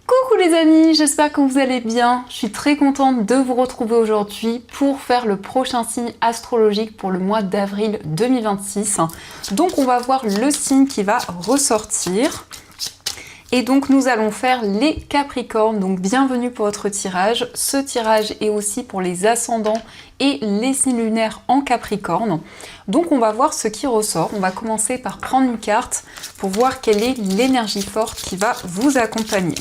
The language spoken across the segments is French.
Coucou les amis, j'espère que vous allez bien. Je suis très contente de vous retrouver aujourd'hui pour faire le prochain signe astrologique pour le mois d'avril 2026. Donc on va voir le signe qui va ressortir. Et donc nous allons faire les Capricornes, donc bienvenue pour votre tirage. Ce tirage est aussi pour les ascendants et les signes lunaires en Capricorne. Donc on va voir ce qui ressort. On va commencer par prendre une carte pour voir quelle est l'énergie forte qui va vous accompagner.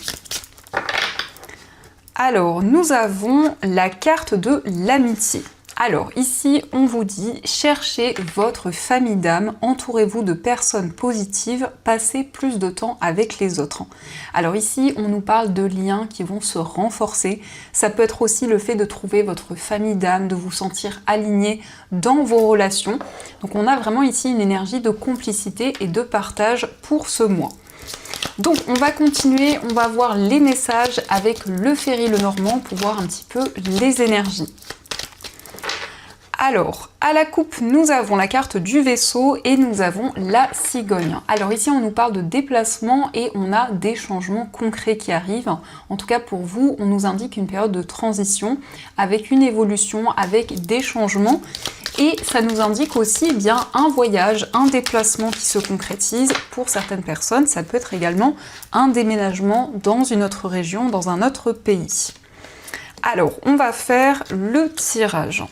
Alors nous avons la carte de l'amitié. Alors ici on vous dit cherchez votre famille d'âme, entourez-vous de personnes positives, passez plus de temps avec les autres. Alors ici on nous parle de liens qui vont se renforcer, ça peut être aussi le fait de trouver votre famille d'âme, de vous sentir aligné dans vos relations. Donc on a vraiment ici une énergie de complicité et de partage pour ce mois. Donc on va continuer, on va voir les messages avec le Ferry Lenormand pour voir un petit peu les énergies. Alors, à la coupe, nous avons la carte du vaisseau et nous avons la cigogne. Alors ici, on nous parle de déplacement et on a des changements concrets qui arrivent. En tout cas, pour vous, on nous indique une période de transition avec une évolution, avec des changements. Et ça nous indique aussi bien un voyage, un déplacement qui se concrétise. Pour certaines personnes, ça peut être également un déménagement dans une autre région, dans un autre pays. Alors, on va faire le tirage.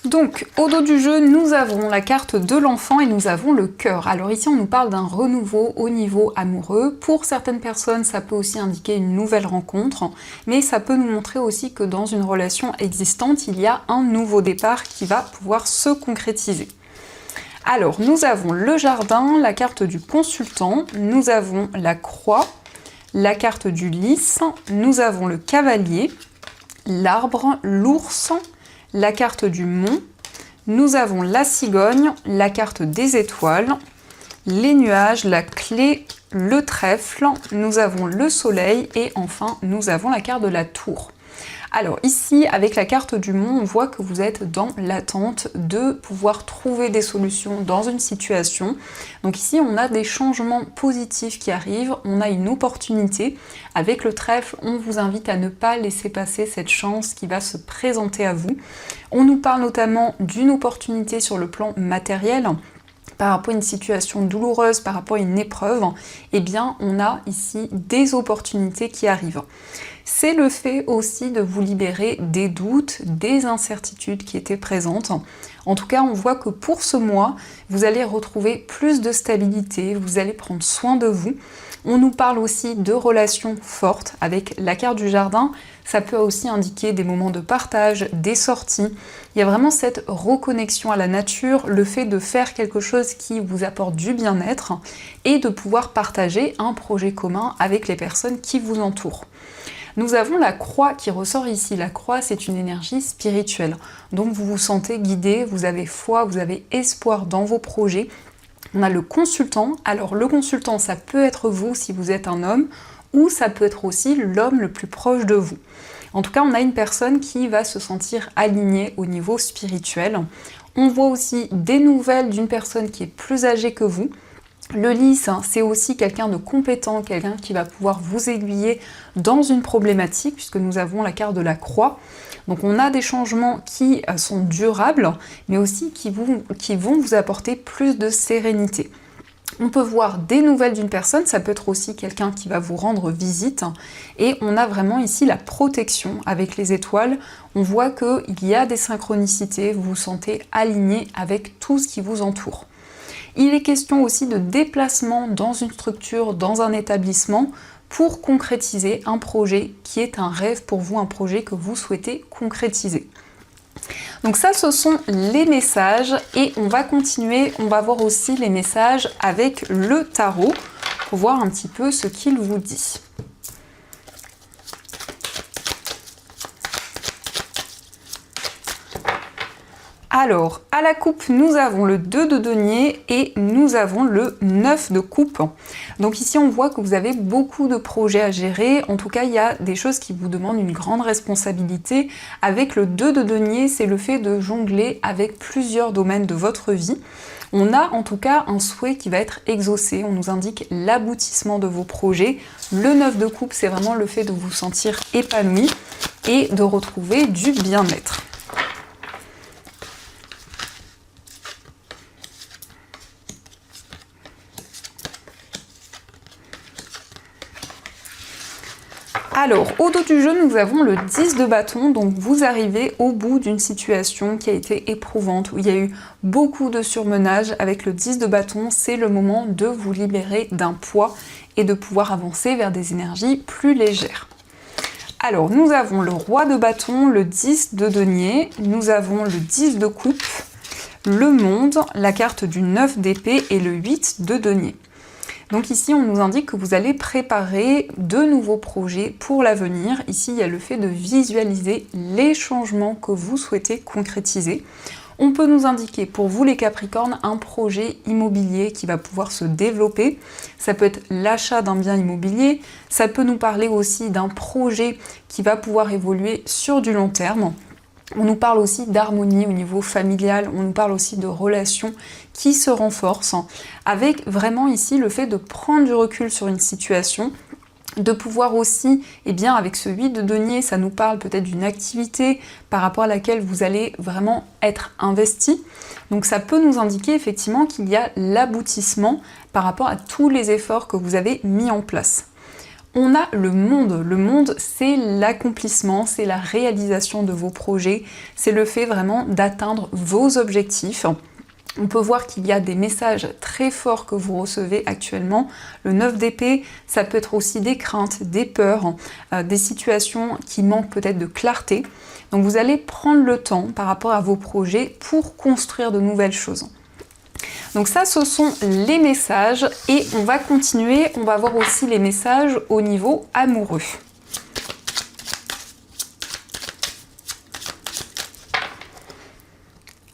Donc, au dos du jeu, nous avons la carte de l'enfant et nous avons le cœur. Alors ici, on nous parle d'un renouveau au niveau amoureux. Pour certaines personnes, ça peut aussi indiquer une nouvelle rencontre, mais ça peut nous montrer aussi que dans une relation existante, il y a un nouveau départ qui va pouvoir se concrétiser. Alors, nous avons le jardin, la carte du consultant, nous avons la croix, la carte du lys, nous avons le cavalier, l'arbre, l'ours, la carte du mont, nous avons la cigogne, la carte des étoiles, les nuages, la clé, le trèfle, nous avons le soleil et enfin nous avons la carte de la tour. Alors ici, avec la carte du mont, on voit que vous êtes dans l'attente de pouvoir trouver des solutions dans une situation. Donc ici, on a des changements positifs qui arrivent, on a une opportunité. Avec le trèfle, on vous invite à ne pas laisser passer cette chance qui va se présenter à vous. On nous parle notamment d'une opportunité sur le plan matériel. Par rapport à une situation douloureuse, par rapport à une épreuve, eh bien on a ici des opportunités qui arrivent. C'est le fait aussi de vous libérer des doutes, des incertitudes qui étaient présentes. En tout cas, on voit que pour ce mois, vous allez retrouver plus de stabilité, vous allez prendre soin de vous. On nous parle aussi de relations fortes avec la carte du jardin. Ça peut aussi indiquer des moments de partage, des sorties. Il y a vraiment cette reconnexion à la nature, le fait de faire quelque chose qui vous apporte du bien-être et de pouvoir partager un projet commun avec les personnes qui vous entourent. Nous avons la croix qui ressort ici. La croix, c'est une énergie spirituelle. Donc vous vous sentez guidé, vous avez foi, vous avez espoir dans vos projets. On a le consultant. Alors le consultant, ça peut être vous si vous êtes un homme, ou ça peut être aussi l'homme le plus proche de vous. En tout cas, on a une personne qui va se sentir alignée au niveau spirituel. On voit aussi des nouvelles d'une personne qui est plus âgée que vous. Le lys, c'est aussi quelqu'un de compétent, quelqu'un qui va pouvoir vous aiguiller dans une problématique, puisque nous avons la carte de la croix. Donc on a des changements qui sont durables, mais aussi qui vont vous apporter plus de sérénité. On peut voir des nouvelles d'une personne, ça peut être aussi quelqu'un qui va vous rendre visite. Et on a vraiment ici la protection avec les étoiles. On voit qu'il y a des synchronicités, vous vous sentez aligné avec tout ce qui vous entoure. Il est question aussi de déplacement dans une structure, dans un établissement, pour concrétiser un projet qui est un rêve pour vous, un projet que vous souhaitez concrétiser. Donc ça, ce sont les messages et on va continuer, on va voir aussi les messages avec le tarot pour voir un petit peu ce qu'il vous dit. Alors, à la coupe, nous avons le 2 de denier et nous avons le 9 de coupe. Donc ici, on voit que vous avez beaucoup de projets à gérer. En tout cas, il y a des choses qui vous demandent une grande responsabilité. Avec le 2 de denier, c'est le fait de jongler avec plusieurs domaines de votre vie. On a en tout cas un souhait qui va être exaucé. On nous indique l'aboutissement de vos projets. Le 9 de coupe, c'est vraiment le fait de vous sentir épanoui et de retrouver du bien-être. Alors, au dos du jeu, nous avons le 10 de bâton, donc vous arrivez au bout d'une situation qui a été éprouvante, où il y a eu beaucoup de surmenage. Avec le 10 de bâton, c'est le moment de vous libérer d'un poids et de pouvoir avancer vers des énergies plus légères. Alors, nous avons le roi de bâton, le 10 de denier, nous avons le 10 de coupe, le monde, la carte du 9 d'épée et le 8 de denier. Donc ici, on nous indique que vous allez préparer de nouveaux projets pour l'avenir. Ici, il y a le fait de visualiser les changements que vous souhaitez concrétiser. On peut nous indiquer, pour vous les Capricornes, un projet immobilier qui va pouvoir se développer. Ça peut être l'achat d'un bien immobilier. Ça peut nous parler aussi d'un projet qui va pouvoir évoluer sur du long terme. On nous parle aussi d'harmonie au niveau familial, on nous parle aussi de relations qui se renforcent, avec vraiment ici le fait de prendre du recul sur une situation, de pouvoir aussi, avec ce 8 de denier, ça nous parle peut-être d'une activité par rapport à laquelle vous allez vraiment être investi. Donc ça peut nous indiquer effectivement qu'il y a l'aboutissement par rapport à tous les efforts que vous avez mis en place. On a le monde. Le monde, c'est l'accomplissement, c'est la réalisation de vos projets, c'est le fait vraiment d'atteindre vos objectifs. On peut voir qu'il y a des messages très forts que vous recevez actuellement. Le 9 d'épée, ça peut être aussi des craintes, des peurs, des situations qui manquent peut-être de clarté. Donc vous allez prendre le temps par rapport à vos projets pour construire de nouvelles choses. Donc ça, ce sont les messages et on va continuer, on va voir aussi les messages au niveau amoureux.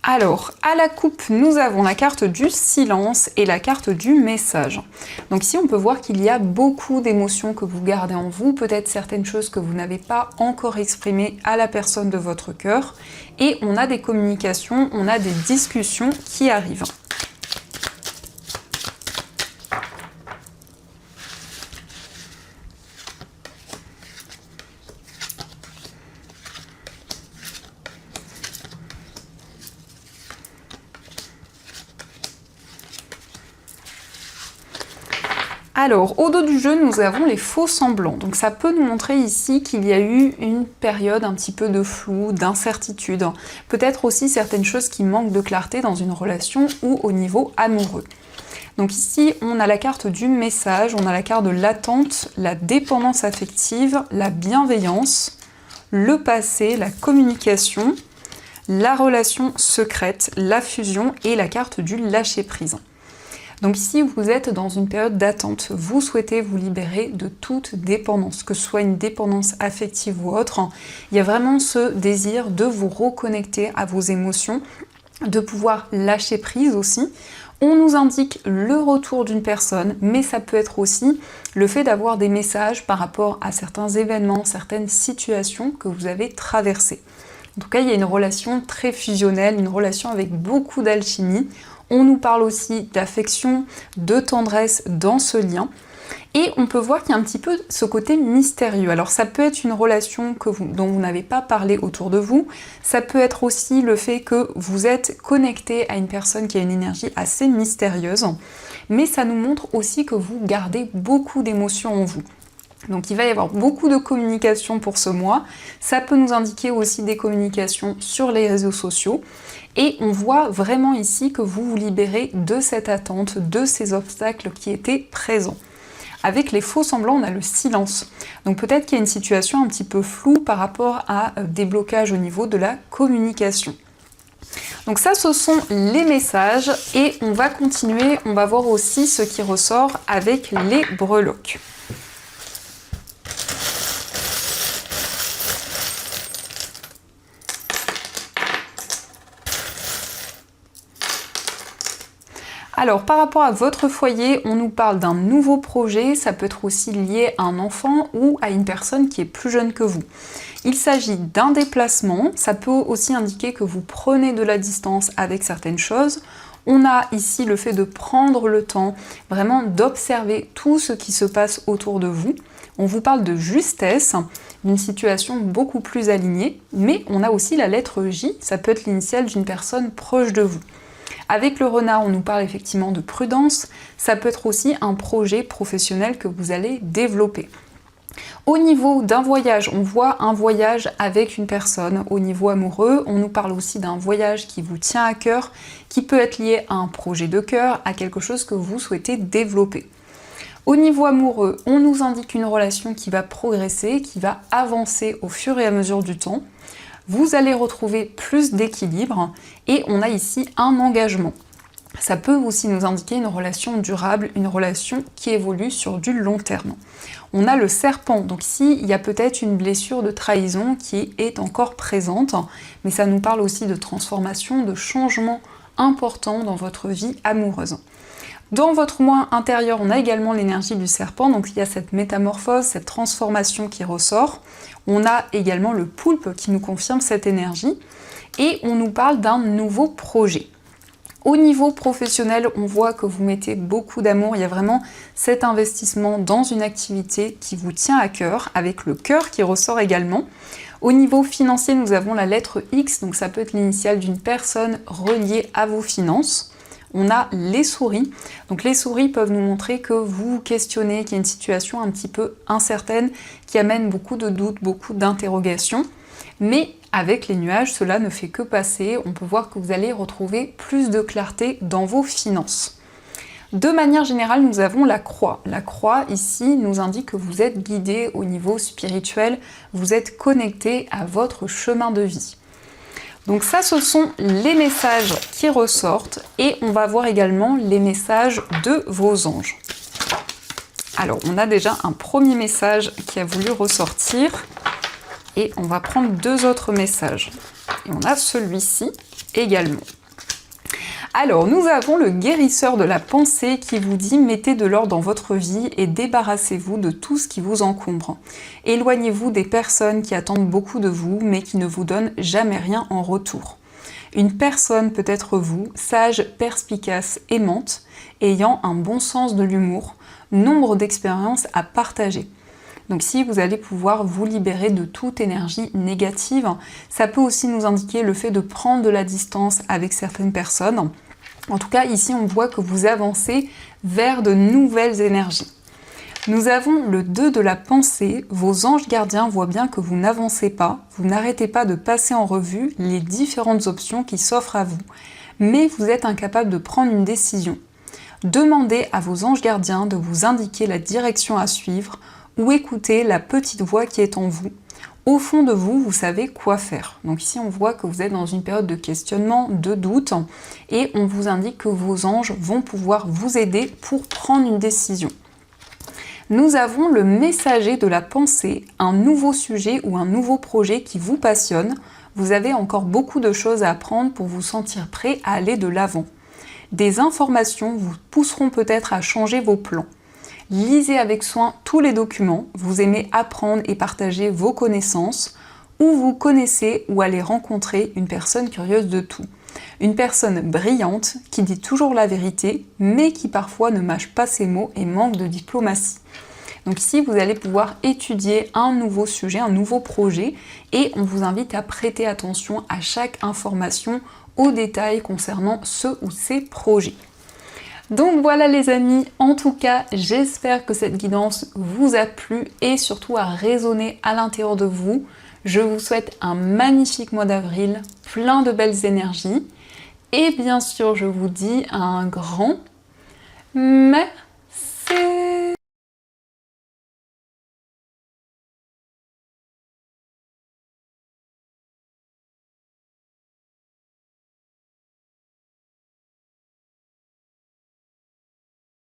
Alors, à la coupe, nous avons la carte du silence et la carte du message. Donc ici, on peut voir qu'il y a beaucoup d'émotions que vous gardez en vous, peut-être certaines choses que vous n'avez pas encore exprimées à la personne de votre cœur. Et on a des communications, on a des discussions qui arrivent. Alors, au dos du jeu, nous avons les faux semblants. Donc ça peut nous montrer ici qu'il y a eu une période un petit peu de flou, d'incertitude. Peut-être aussi certaines choses qui manquent de clarté dans une relation ou au niveau amoureux. Donc ici, on a la carte du message, on a la carte de l'attente, la dépendance affective, la bienveillance, le passé, la communication, la relation secrète, la fusion et la carte du lâcher-prise. Donc ici, vous êtes dans une période d'attente. Vous souhaitez vous libérer de toute dépendance, que ce soit une dépendance affective ou autre. Il y a vraiment ce désir de vous reconnecter à vos émotions, de pouvoir lâcher prise aussi. On nous indique le retour d'une personne, mais ça peut être aussi le fait d'avoir des messages par rapport à certains événements, certaines situations que vous avez traversées. En tout cas, il y a une relation très fusionnelle, une relation avec beaucoup d'alchimie. On nous parle aussi d'affection, de tendresse dans ce lien. Et on peut voir qu'il y a un petit peu ce côté mystérieux. Alors ça peut être une relation dont vous n'avez pas parlé autour de vous. Ça peut être aussi le fait que vous êtes connecté à une personne qui a une énergie assez mystérieuse. Mais ça nous montre aussi que vous gardez beaucoup d'émotions en vous. Donc il va y avoir beaucoup de communication pour ce mois. Ça peut nous indiquer aussi des communications sur les réseaux sociaux. Et on voit vraiment ici que vous vous libérez de cette attente, de ces obstacles qui étaient présents. Avec les faux semblants, on a le silence. Donc peut-être qu'il y a une situation un petit peu floue par rapport à des blocages au niveau de la communication. Donc ça, ce sont les messages et on va continuer, on va voir aussi ce qui ressort avec les breloques. Alors par rapport à votre foyer, on nous parle d'un nouveau projet, ça peut être aussi lié à un enfant ou à une personne qui est plus jeune que vous. Il s'agit d'un déplacement, ça peut aussi indiquer que vous prenez de la distance avec certaines choses. On a ici le fait de prendre le temps vraiment d'observer tout ce qui se passe autour de vous. On vous parle de justesse, d'une situation beaucoup plus alignée, mais on a aussi la lettre J, ça peut être l'initiale d'une personne proche de vous. Avec le renard, on nous parle effectivement de prudence, ça peut être aussi un projet professionnel que vous allez développer. Au niveau d'un voyage, on voit un voyage avec une personne. Au niveau amoureux, on nous parle aussi d'un voyage qui vous tient à cœur, qui peut être lié à un projet de cœur, à quelque chose que vous souhaitez développer. Au niveau amoureux, on nous indique une relation qui va progresser, qui va avancer au fur et à mesure du temps. Vous allez retrouver plus d'équilibre et on a ici un engagement. Ça peut aussi nous indiquer une relation durable, une relation qui évolue sur du long terme. On a le serpent, donc ici il y a peut-être une blessure de trahison qui est encore présente, mais ça nous parle aussi de transformation, de changement important dans votre vie amoureuse. Dans votre moi intérieur, on a également l'énergie du serpent, donc il y a cette métamorphose, cette transformation qui ressort. On a également le poulpe qui nous confirme cette énergie et on nous parle d'un nouveau projet. Au niveau professionnel, on voit que vous mettez beaucoup d'amour, il y a vraiment cet investissement dans une activité qui vous tient à cœur, avec le cœur qui ressort également. Au niveau financier, nous avons la lettre X, donc ça peut être l'initiale d'une personne reliée à vos finances. On a les souris, donc les souris peuvent nous montrer que vous vous questionnez, qu'il y a une situation un petit peu incertaine, qui amène beaucoup de doutes, beaucoup d'interrogations, mais avec les nuages, cela ne fait que passer, on peut voir que vous allez retrouver plus de clarté dans vos finances. De manière générale, nous avons la croix. La croix, ici, nous indique que vous êtes guidé au niveau spirituel, vous êtes connecté à votre chemin de vie. Donc ça, ce sont les messages qui ressortent et on va voir également les messages de vos anges. Alors, on a déjà un premier message qui a voulu ressortir. Et on va prendre deux autres messages. Et on a celui-ci également. Alors, nous avons le guérisseur de la pensée qui vous dit « Mettez de l'ordre dans votre vie et débarrassez-vous de tout ce qui vous encombre. Éloignez-vous des personnes qui attendent beaucoup de vous, mais qui ne vous donnent jamais rien en retour. Une personne peut être vous, sage, perspicace, aimante, ayant un bon sens de l'humour, nombre d'expériences à partager. » Donc si vous allez pouvoir vous libérer de toute énergie négative, ça peut aussi nous indiquer le fait de prendre de la distance avec certaines personnes. En tout cas, ici, on voit que vous avancez vers de nouvelles énergies. Nous avons le 2 de la pensée. Vos anges gardiens voient bien que vous n'avancez pas, vous n'arrêtez pas de passer en revue les différentes options qui s'offrent à vous, mais vous êtes incapable de prendre une décision. Demandez à vos anges gardiens de vous indiquer la direction à suivre, ou écoutez la petite voix qui est en vous. Au fond de vous, vous savez quoi faire. Donc ici, on voit que vous êtes dans une période de questionnement, de doute, et on vous indique que vos anges vont pouvoir vous aider pour prendre une décision. Nous avons le messager de la pensée, un nouveau sujet ou un nouveau projet qui vous passionne. Vous avez encore beaucoup de choses à apprendre pour vous sentir prêt à aller de l'avant. Des informations vous pousseront peut-être à changer vos plans. Lisez avec soin tous les documents, vous aimez apprendre et partager vos connaissances, ou vous connaissez ou allez rencontrer une personne curieuse de tout. Une personne brillante qui dit toujours la vérité, mais qui parfois ne mâche pas ses mots et manque de diplomatie. Donc ici, vous allez pouvoir étudier un nouveau sujet, un nouveau projet, et on vous invite à prêter attention à chaque information, aux détails concernant ce ou ces projets. Donc voilà les amis, en tout cas j'espère que cette guidance vous a plu et surtout a résonné à l'intérieur de vous. Je vous souhaite un magnifique mois d'avril, plein de belles énergies et bien sûr je vous dis un grand merci.